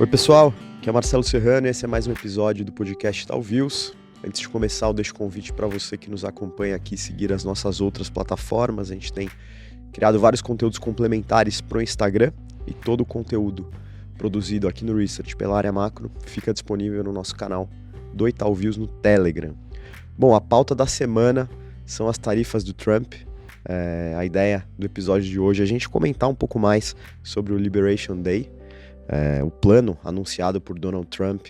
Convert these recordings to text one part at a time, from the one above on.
Oi pessoal, aqui é Marcelo Serrano e esse é mais um episódio do podcast Talviews. Antes de começar, eu deixo o convite para você que nos acompanha aqui seguir as nossas outras plataformas. A gente tem criado vários conteúdos complementares para o Instagram e todo o conteúdo produzido aqui no Research pela área macro fica disponível no nosso canal do Talviews no Telegram. Bom, a pauta da semana são as tarifas do Trump. A ideia do episódio de hoje é a gente comentar um pouco mais sobre o Liberation Day, o plano anunciado por Donald Trump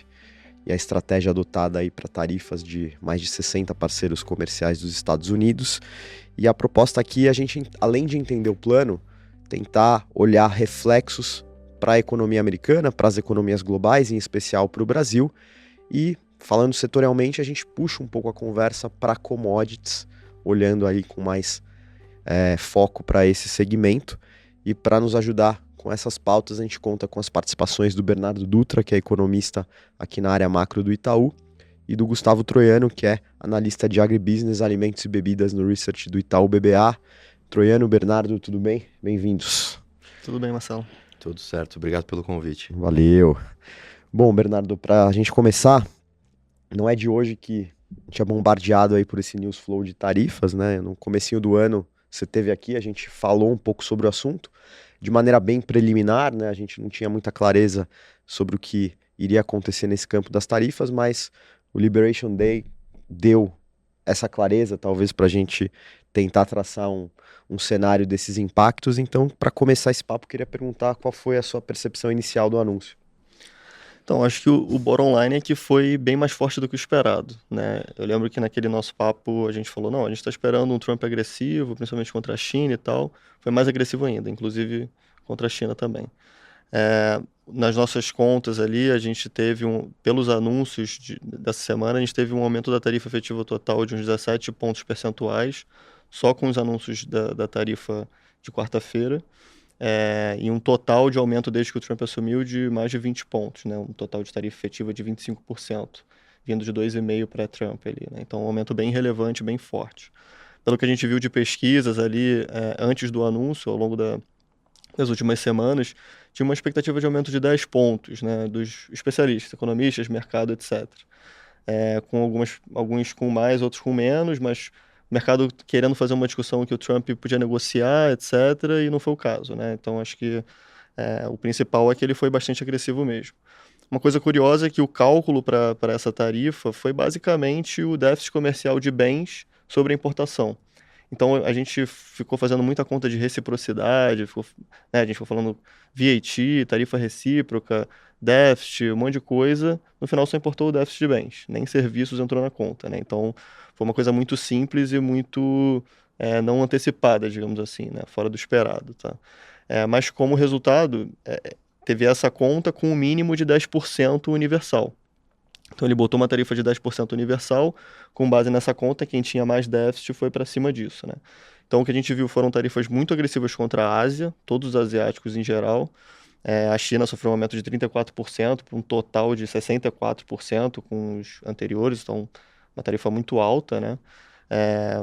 e a estratégia adotada aí para tarifas de mais de 60 parceiros comerciais dos Estados Unidos. E a proposta aqui é a gente, além de entender o plano, tentar olhar reflexos para a economia americana, para as economias globais, em especial para o Brasil. E, falando setorialmente, a gente puxa um pouco a conversa para commodities, olhando aí com mais foco para esse segmento. E para nos ajudar com essas pautas, a gente conta com as participações do Bernardo Dutra, que é economista aqui na área macro do Itaú, e do Gustavo Troiano, que é analista de agribusiness, alimentos e bebidas no Research do Itaú BBA. Troiano, Bernardo, tudo bem? Bem-vindos. Tudo bem, Marcelo? Tudo certo, obrigado pelo convite. Valeu. Bom, Bernardo, para a gente começar, não é de hoje que a gente é bombardeado aí por esse news flow de tarifas, né? No comecinho do ano, você esteve aqui, a gente falou um pouco sobre o assunto, de maneira bem preliminar, né? A gente não tinha muita clareza sobre o que iria acontecer nesse campo das tarifas, mas o Liberation Day deu essa clareza, talvez, para a gente tentar traçar um cenário desses impactos. Então, para começar esse papo, eu queria perguntar qual foi a sua percepção inicial do anúncio. Então, acho que o bottom line é que foi bem mais forte do que o esperado, né? Eu lembro que naquele nosso papo a gente falou, não, a gente está esperando um Trump agressivo, principalmente contra a China e tal. Foi mais agressivo ainda, inclusive contra a China também. Nas nossas contas ali, a gente teve, pelos anúncios dessa semana, a gente teve um aumento da tarifa efetiva total de uns 17 pontos percentuais, só com os anúncios da tarifa de quarta-feira. E um total de aumento desde que o Trump assumiu de mais de 20 pontos, né? Um total de tarifa efetiva de 25%, vindo de 2,5% para Trump ali, né? Então, um aumento bem relevante, bem forte. Pelo que a gente viu de pesquisas ali, antes do anúncio, ao longo das últimas semanas, tinha uma expectativa de aumento de 10 pontos, né? Dos especialistas, economistas, mercado, etc. Com alguns com mais, outros com menos, mas o mercado querendo fazer uma discussão que o Trump podia negociar, etc., e não foi o caso, né? Então, acho que o principal é que ele foi bastante agressivo mesmo. Uma coisa curiosa é que o cálculo para essa tarifa foi basicamente o déficit comercial de bens sobre a importação. Então, a gente ficou fazendo muita conta de reciprocidade, a gente ficou falando VAT, tarifa recíproca, déficit, um monte de coisa. No final, só importou o déficit de bens, nem serviços entrou na conta, né? Então, foi uma coisa muito simples e muito não antecipada, digamos assim, né? Fora do esperado, tá? Mas, como resultado, teve essa conta com um mínimo de 10% universal. Então, ele botou uma tarifa de 10% universal, com base nessa conta, quem tinha mais déficit foi para cima disso, né? Então, o que a gente viu foram tarifas muito agressivas contra a Ásia, todos os asiáticos em geral. A China sofreu um aumento de 34%, para um total de 64% com os anteriores, então, uma tarifa muito alta, né?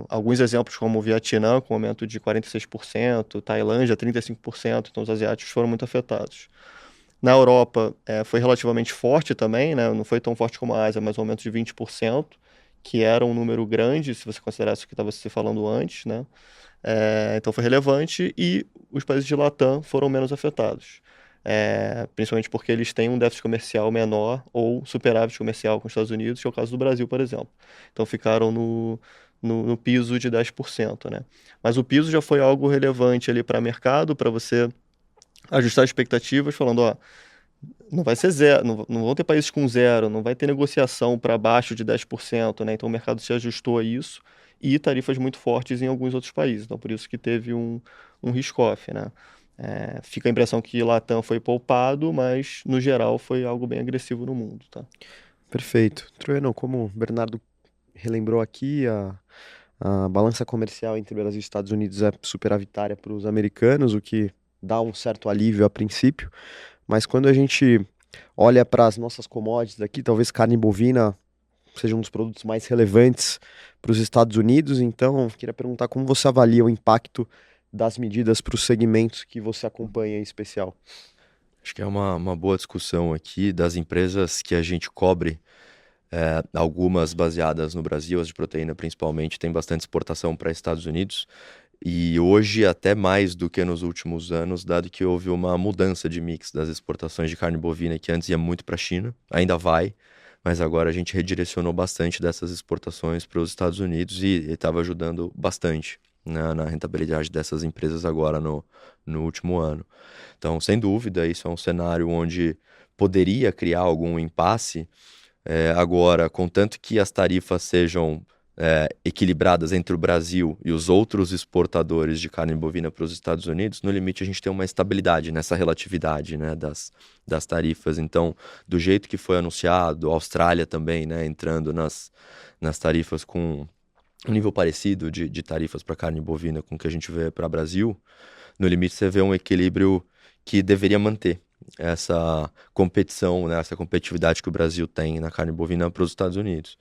Alguns exemplos como o Vietnã, com aumento de 46%, Tailândia, 35%, então os asiáticos foram muito afetados. Na Europa, foi relativamente forte também, né? Não foi tão forte como a Ásia, mas um aumento de 20%, que era um número grande, se você considerasse o que estava se falando antes, né? Então foi relevante e os países de Latam foram menos afetados. Principalmente porque eles têm um déficit comercial menor ou superávit comercial com os Estados Unidos, que é o caso do Brasil, por exemplo. Então ficaram no piso de 10%, né? Mas o piso já foi algo relevante ali para o mercado, para você ajustar expectativas, falando, ó, não vai ser zero, não vão ter países com zero, não vai ter negociação para baixo de 10%, né? Então o mercado se ajustou a isso e tarifas muito fortes em alguns outros países. Então por isso que teve um risk-off, né? Fica a impressão que Latam foi poupado, mas no geral foi algo bem agressivo no mundo, tá? Perfeito. Troiano, como o Bernardo relembrou aqui, a balança comercial entre Brasil e Estados Unidos é superavitária para os americanos, o que dá um certo alívio a princípio, mas quando a gente olha para as nossas commodities aqui, talvez carne bovina seja um dos produtos mais relevantes para os Estados Unidos, então queria perguntar como você avalia o impacto das medidas para os segmentos que você acompanha em especial. Acho que é uma boa discussão aqui das empresas que a gente cobre, algumas baseadas no Brasil, as de proteína principalmente, tem bastante exportação para Estados Unidos. E hoje, até mais do que nos últimos anos, dado que houve uma mudança de mix das exportações de carne bovina, que antes ia muito para a China, ainda vai, mas agora a gente redirecionou bastante dessas exportações para os Estados Unidos e estava ajudando bastante, né, na rentabilidade dessas empresas agora no último ano. Então, sem dúvida, isso é um cenário onde poderia criar algum impasse. Agora, contanto que as tarifas sejam equilibradas entre o Brasil e os outros exportadores de carne bovina para os Estados Unidos, no limite a gente tem uma estabilidade nessa relatividade, né, das tarifas. Então, do jeito que foi anunciado, a Austrália também, né, entrando nas tarifas com um nível parecido de tarifas para carne bovina com o que a gente vê para o Brasil, no limite você vê um equilíbrio que deveria manter essa competição, né, essa competitividade que o Brasil tem na carne bovina para os Estados Unidos.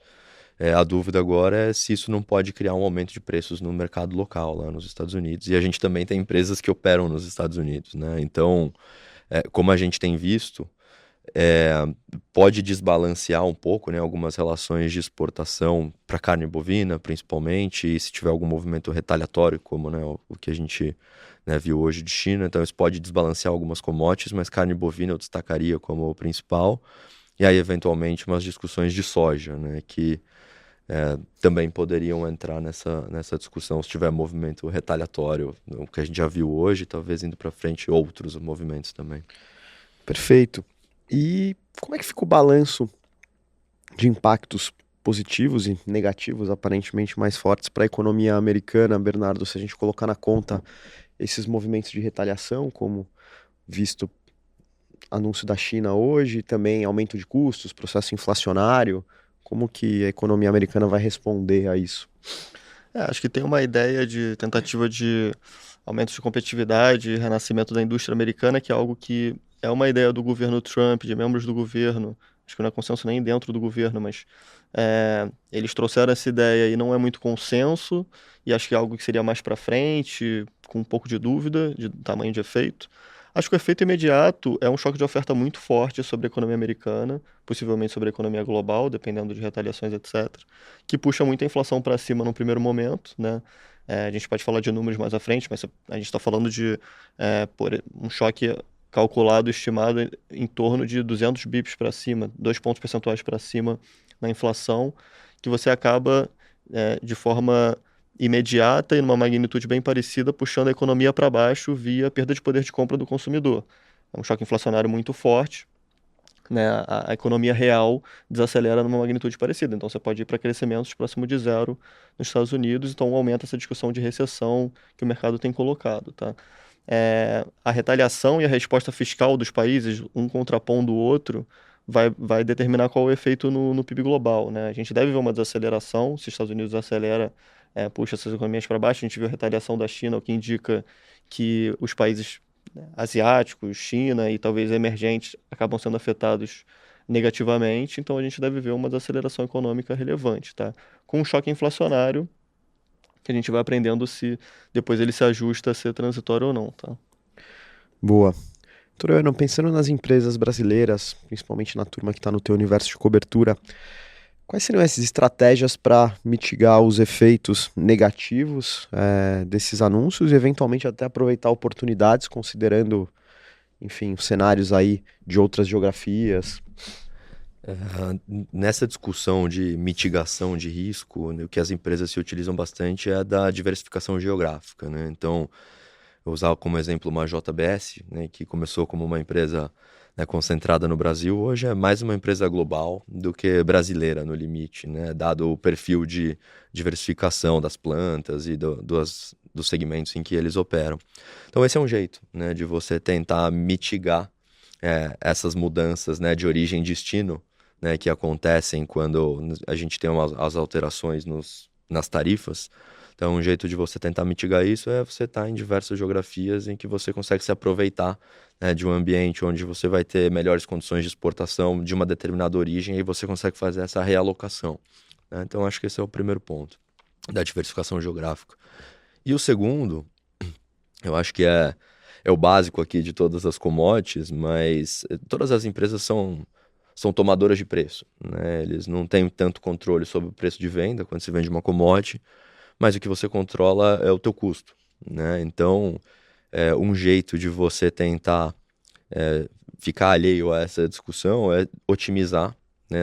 A dúvida agora é se isso não pode criar um aumento de preços no mercado local lá nos Estados Unidos. E a gente também tem empresas que operam nos Estados Unidos, né? Então, como a gente tem visto, é, pode desbalancear um pouco, né, algumas relações de exportação para carne bovina, principalmente, e se tiver algum movimento retaliatório, como, né, o que a gente, né, viu hoje de China. Então, isso pode desbalancear algumas commodities, mas carne bovina eu destacaria como o principal. E aí, eventualmente, umas discussões de soja, né, que também poderiam entrar nessa discussão se tiver movimento retaliatório, o que a gente já viu hoje, talvez indo para frente outros movimentos também. Perfeito. E como é que fica o balanço de impactos positivos e negativos, aparentemente mais fortes, para a economia americana, Bernardo, se a gente colocar na conta esses movimentos de retaliação, como visto anúncio da China hoje, também aumento de custos, processo inflacionário, como que a economia americana vai responder a isso? Acho que tem uma ideia de tentativa de aumento de competitividade, renascimento da indústria americana, que é algo que é uma ideia do governo Trump, de membros do governo, acho que não é consenso nem dentro do governo, mas eles trouxeram essa ideia e não é muito consenso, e acho que é algo que seria mais para frente, com um pouco de dúvida de tamanho de efeito. Acho que o efeito imediato é um choque de oferta muito forte sobre a economia americana, possivelmente sobre a economia global, dependendo de retaliações, etc., que puxa muito a inflação para cima num primeiro momento, né? A gente pode falar de números mais à frente, mas a gente está falando de um choque calculado, estimado em torno de 200 bips para cima, 2 pontos percentuais para cima na inflação, que você acaba de forma imediata e numa magnitude bem parecida, puxando a economia para baixo via perda de poder de compra do consumidor. É um choque inflacionário muito forte, né? A economia real desacelera numa magnitude parecida. Então, você pode ir para crescimentos próximo de zero nos Estados Unidos, então aumenta essa discussão de recessão que o mercado tem colocado, tá? A retaliação e a resposta fiscal dos países, um contrapondo o outro, vai determinar qual é o efeito no PIB global, né? A gente deve ver uma desaceleração, se os Estados Unidos acelera, puxa essas economias para baixo. A gente viu a retaliação da China, o que indica que os países, né, asiáticos, China e talvez emergentes, acabam sendo afetados negativamente. Então a gente deve ver uma desaceleração econômica relevante, tá? Com um choque inflacionário, que a gente vai aprendendo se depois ele se ajusta a ser transitório ou não, tá? Boa. Toriano, pensando nas empresas brasileiras, principalmente na turma que está no teu universo de cobertura, quais seriam essas estratégias para mitigar os efeitos negativos desses anúncios e eventualmente até aproveitar oportunidades, considerando, enfim, os cenários aí de outras geografias? Nessa discussão de mitigação de risco, né, o que as empresas se utilizam bastante é da diversificação geográfica, né? Então, eu usava como exemplo uma JBS, né, que começou como uma empresa, né, concentrada no Brasil, hoje é mais uma empresa global do que brasileira no limite, né, dado o perfil de diversificação das plantas e dos segmentos em que eles operam. Então esse é um jeito, né, de você tentar mitigar essas mudanças, né, de origem e destino, né, que acontecem quando a gente tem as alterações nas tarifas. Então, um jeito de você tentar mitigar isso é você estar em diversas geografias em que você consegue se aproveitar, né, de um ambiente onde você vai ter melhores condições de exportação de uma determinada origem e você consegue fazer essa realocação, né? Então, acho que esse é o primeiro ponto da diversificação geográfica. E o segundo, eu acho que é é o básico aqui de todas as commodities, mas todas as empresas são tomadoras de preço, né? Eles não têm tanto controle sobre o preço de venda quando se vende uma commodity, mas o que você controla é o teu custo, né? Então, um jeito de você tentar ficar alheio a essa discussão é otimizar, né,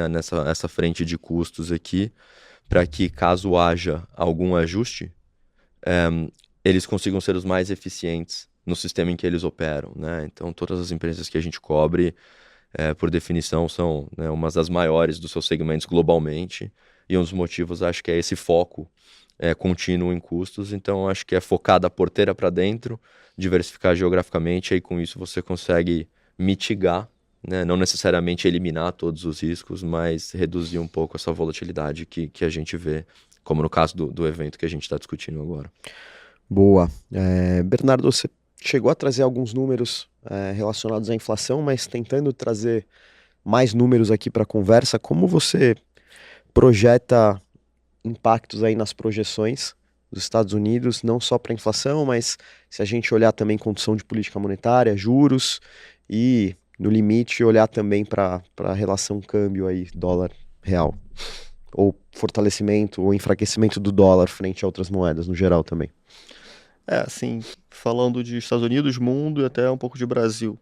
essa frente de custos aqui, para que caso haja algum ajuste, eles consigam ser os mais eficientes no sistema em que eles operam, né? Então, todas as empresas que a gente cobre, por definição, são, né, umas das maiores dos seus segmentos globalmente, e um dos motivos, acho que é esse foco contínuo em custos. Então, acho que é focar da porteira para dentro, diversificar geograficamente, aí com isso você consegue mitigar, né? Não necessariamente eliminar todos os riscos, mas reduzir um pouco essa volatilidade que a gente vê, como no caso do evento que a gente está discutindo agora. Boa. Bernardo, você chegou a trazer alguns números relacionados à inflação, mas tentando trazer mais números aqui para a conversa, como você projeta impactos aí nas projeções dos Estados Unidos, não só para a inflação, mas se a gente olhar também condição de política monetária, juros e, no limite, olhar também para a relação câmbio aí, dólar-real, ou fortalecimento ou enfraquecimento do dólar frente a outras moedas no geral também. Assim, falando de Estados Unidos, mundo e até um pouco de Brasil.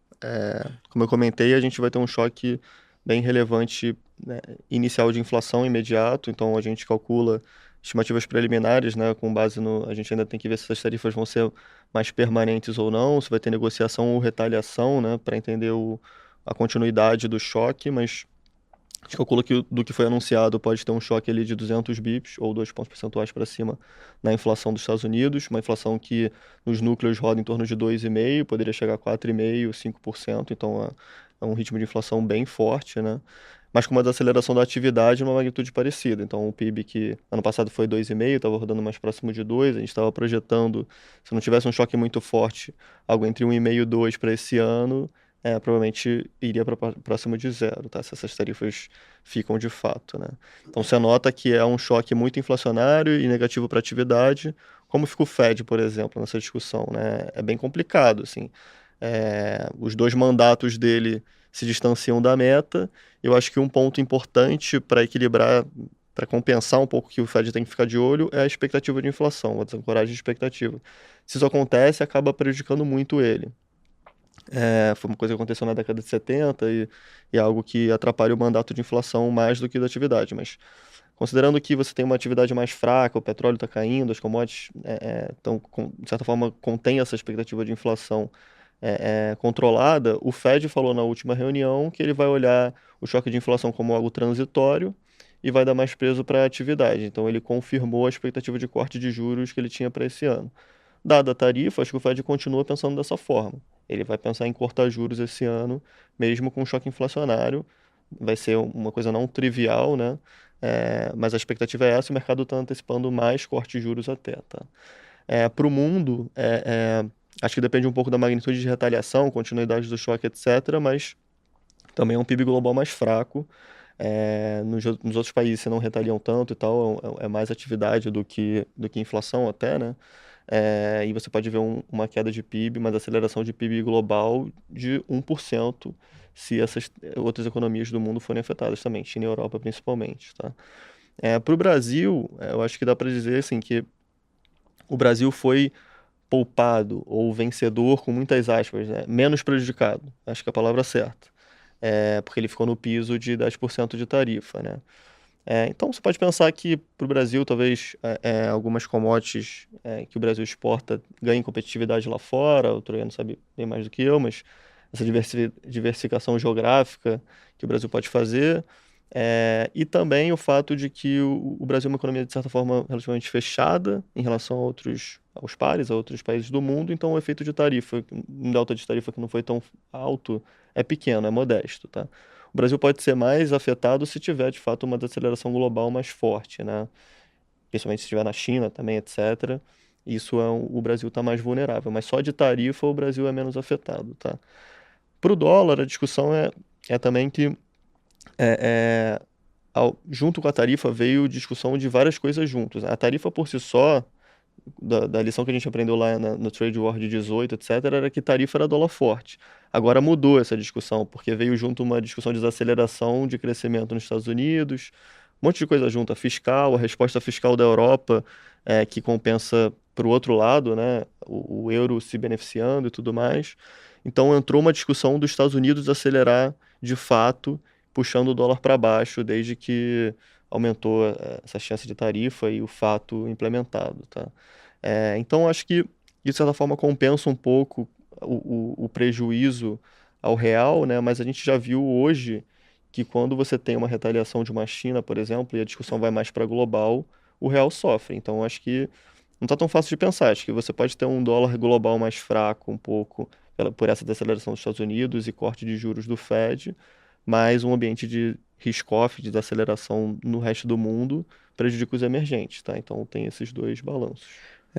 Como eu comentei, a gente vai ter um choque bem relevante, né, inicial de inflação imediato, então a gente calcula estimativas preliminares, né, com base no... A gente ainda tem que ver se essas tarifas vão ser mais permanentes ou não, se vai ter negociação ou retaliação, né, para entender a continuidade do choque, mas a gente calcula que do que foi anunciado pode ter um choque ali de 200 bips ou 2 pontos percentuais para cima na inflação dos Estados Unidos, uma inflação que nos núcleos roda em torno de 2,5%, poderia chegar a 4,5%, 5%, então é um ritmo de inflação bem forte, né? Mas com uma desaceleração da atividade numa magnitude parecida. Então o PIB que ano passado foi 2,5%, estava rodando mais próximo de 2%, a gente estava projetando, se não tivesse um choque muito forte, algo entre 1,5% e 2% para esse ano, provavelmente iria para próximo de 0, tá? Se essas tarifas ficam de fato, né? Então você nota que é um choque muito inflacionário e negativo para a atividade. Como fica o Fed, por exemplo, nessa discussão, né? É bem complicado, assim. Os dois mandatos dele se distanciam da meta. Eu acho que um ponto importante para equilibrar, para compensar um pouco que o Fed tem que ficar de olho, é a expectativa de inflação, a desancoragem de expectativa. Se isso acontece, acaba prejudicando muito ele. Foi uma coisa que aconteceu na década de 70 e é algo que atrapalha o mandato de inflação mais do que da atividade. Mas considerando que você tem uma atividade mais fraca, o petróleo está caindo, as commodities de certa forma, contém essa expectativa de inflação controlada, o Fed falou na última reunião que ele vai olhar o choque de inflação como algo transitório e vai dar mais peso para a atividade. Então ele confirmou a expectativa de corte de juros que ele tinha para esse ano. Dada a tarifa, acho que o Fed continua pensando dessa forma. Ele vai pensar em cortar juros esse ano, mesmo com choque inflacionário. Vai ser uma coisa não trivial, né? Mas a expectativa é essa, o mercado está antecipando mais corte de juros até, tá? Para o mundo, acho que depende um pouco da magnitude de retaliação, continuidade do choque, etc., mas também é um PIB global mais fraco. Nos outros países você não retaliam tanto e tal, é mais atividade do que inflação até, né? E você pode ver uma queda de PIB, mas aceleração de PIB global de 1% se essas outras economias do mundo forem afetadas também, China e Europa principalmente, tá? Para o Brasil, eu acho que dá para dizer assim, que o Brasil foi poupado ou vencedor com muitas aspas, né? Menos prejudicado, acho que é a palavra certa, porque ele ficou no piso de 10% de tarifa, né? Então você pode pensar que para o Brasil talvez algumas commodities que o Brasil exporta ganhem competitividade lá fora, o Troiano sabe bem mais do que eu, mas essa diversificação geográfica que o Brasil pode fazer, e também o fato de que o Brasil é uma economia de certa forma relativamente fechada em relação aos pares, a outros países do mundo, então o efeito de tarifa, um delta de tarifa que não foi tão alto, é pequeno, é modesto, tá? O Brasil pode ser mais afetado se tiver, de fato, uma desaceleração global mais forte, né? Principalmente se estiver na China também, etc. Isso o Brasil está mais vulnerável, mas só de tarifa o Brasil é menos afetado, tá? Para o dólar, a discussão é também que junto com a tarifa veio discussão de várias coisas juntos. A tarifa por si só da lição que a gente aprendeu lá no Trade War de 18, etc., era que tarifa era dólar forte. Agora mudou essa discussão, porque veio junto uma discussão de desaceleração de crescimento nos Estados Unidos, um monte de coisa junto, a fiscal, a resposta fiscal da Europa, que compensa para o outro lado, né, o euro se beneficiando e tudo mais. Então entrou uma discussão dos Estados Unidos acelerar de fato, puxando o dólar para baixo, desde que aumentou essa chance de tarifa e o fato implementado, tá? Então, acho que, de certa forma, compensa um pouco o prejuízo ao real, né? Mas a gente já viu hoje que quando você tem uma retaliação de uma China, por exemplo, e a discussão vai mais para global, o real sofre. Então, acho que não está tão fácil de pensar. Acho que você pode ter um dólar global mais fraco um pouco por essa desaceleração dos Estados Unidos e corte de juros do Fed, mas um ambiente de risk-off, de desaceleração no resto do mundo, prejudica os emergentes, tá? Então tem esses dois balanços.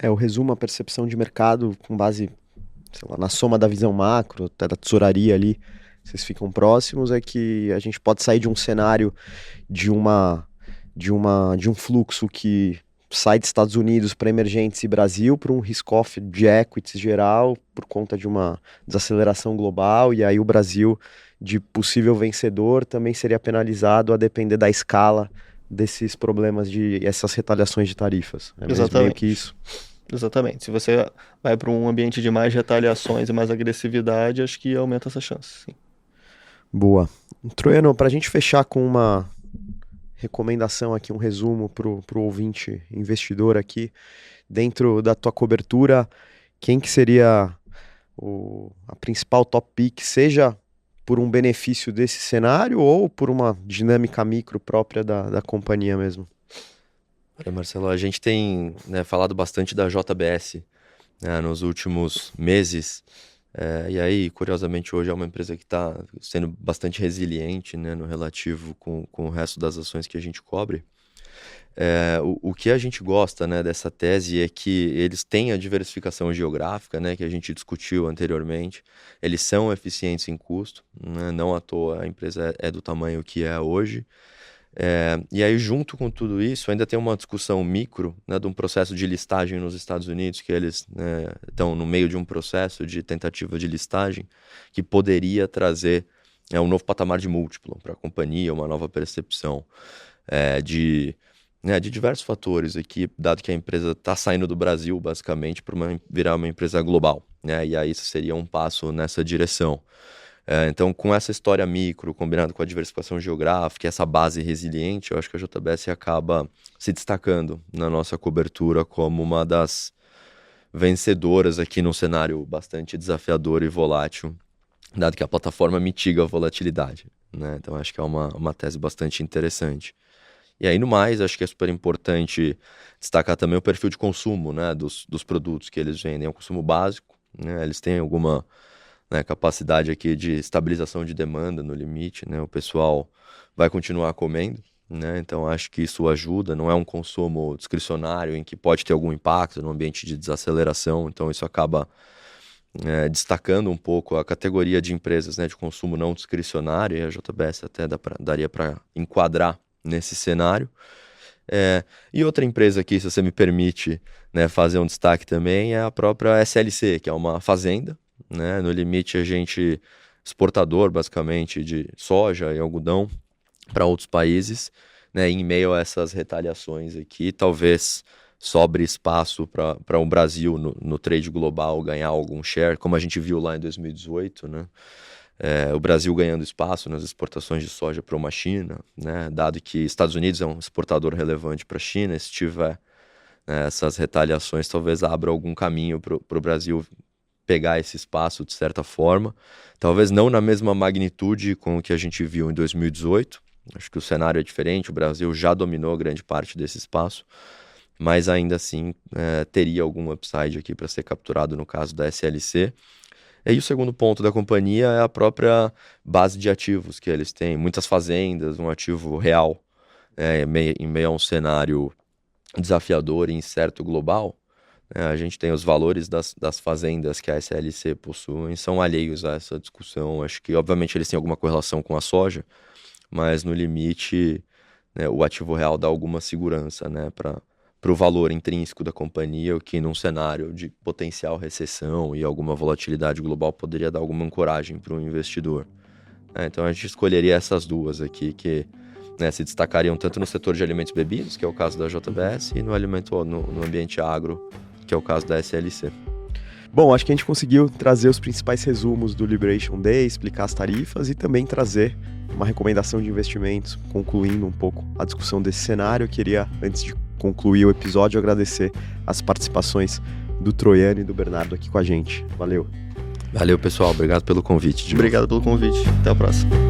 Eu resumo a percepção de mercado com base, sei lá, na soma da visão macro, até da tesouraria ali, vocês ficam próximos, é que a gente pode sair de um cenário de um fluxo que sai dos Estados Unidos para emergentes e Brasil para um risk-off de equities geral por conta de uma desaceleração global, e aí o Brasil, de possível vencedor, também seria penalizado a depender da escala desses problemas de essas retaliações de tarifas. É mesmo meio que isso. Exatamente. Se você vai para um ambiente de mais retaliações e mais agressividade, acho que aumenta essa chance, sim. Boa. Troiano, para a gente fechar com uma recomendação aqui, um resumo para o ouvinte investidor aqui, dentro da tua cobertura, quem que seria a principal top pick, seja por um benefício desse cenário ou por uma dinâmica micro própria da companhia mesmo? Olha, Marcelo, a gente tem, né, falado bastante da JBS, né, nos últimos meses. E aí, curiosamente, hoje é uma empresa que está sendo bastante resiliente, né, no relativo com o resto das ações que a gente cobre. O que a gente gosta, né, dessa tese é que eles têm a diversificação geográfica, né, que a gente discutiu anteriormente. Eles são eficientes em custo, né, não à toa a empresa é do tamanho que é hoje. E aí, junto com tudo isso, ainda tem uma discussão micro, né, de um processo de listagem nos Estados Unidos, que eles, né, estão no meio de um processo de tentativa de listagem que poderia trazer um novo patamar de múltiplo para a companhia, uma nova percepção de diversos fatores aqui, dado que a empresa está saindo do Brasil, basicamente, para virar uma empresa global, né? E aí isso seria um passo nessa direção. Então, com essa história micro, combinado com a diversificação geográfica, essa base resiliente, eu acho que a JBS acaba se destacando na nossa cobertura como uma das vencedoras aqui num cenário bastante desafiador e volátil, dado que a plataforma mitiga a volatilidade, né? Então, acho que é uma tese bastante interessante. E aí, no mais, acho que é super importante destacar também o perfil de consumo, né, dos produtos que eles vendem. É um consumo básico, né? Eles têm alguma, né, capacidade aqui de estabilização de demanda no limite, né? O pessoal vai continuar comendo, né? Então, acho que isso ajuda. Não é um consumo discricionário em que pode ter algum impacto no ambiente de desaceleração. Então, isso acaba destacando um pouco a categoria de empresas, né, de consumo não discricionário, e a JBS até daria para enquadrar nesse cenário. E outra empresa aqui, se você me permite, né, fazer um destaque também, é a própria SLC, que é uma fazenda, né? No limite, a gente exportador, basicamente, de soja e algodão para outros países, né? Em meio a essas retaliações aqui, talvez sobre espaço para o Brasil no trade global ganhar algum share, como a gente viu lá em 2018, né? O Brasil ganhando espaço nas exportações de soja para uma China, né? Dado que Estados Unidos é um exportador relevante para a China, se tiver, né, essas retaliações, talvez abra algum caminho para o Brasil pegar esse espaço de certa forma, talvez não na mesma magnitude com o que a gente viu em 2018, acho que o cenário é diferente, o Brasil já dominou grande parte desse espaço, mas ainda assim teria algum upside aqui para ser capturado no caso da SLC. E aí o segundo ponto da companhia é a própria base de ativos que eles têm, muitas fazendas, um ativo real, em meio a um cenário desafiador e incerto global. A gente tem os valores das fazendas que a SLC possui, são alheios a essa discussão. Acho que, obviamente, eles têm alguma correlação com a soja, mas no limite, né, o ativo real dá alguma segurança, né, para para o valor intrínseco da companhia, o que num cenário de potencial recessão e alguma volatilidade global poderia dar alguma ancoragem para o investidor. Então a gente escolheria essas duas aqui que, né, se destacariam tanto no setor de alimentos e bebidas, que é o caso da JBS, e no ambiente agro, que é o caso da SLC. Bom, acho que a gente conseguiu trazer os principais resumos do Liberation Day, explicar as tarifas e também trazer uma recomendação de investimentos, concluindo um pouco a discussão desse cenário. Eu queria, antes de concluir o episódio, agradecer as participações do Troiano e do Bernardo aqui com a gente. Valeu. Valeu, pessoal. Obrigado pelo convite. Obrigado pelo convite. Até a próxima.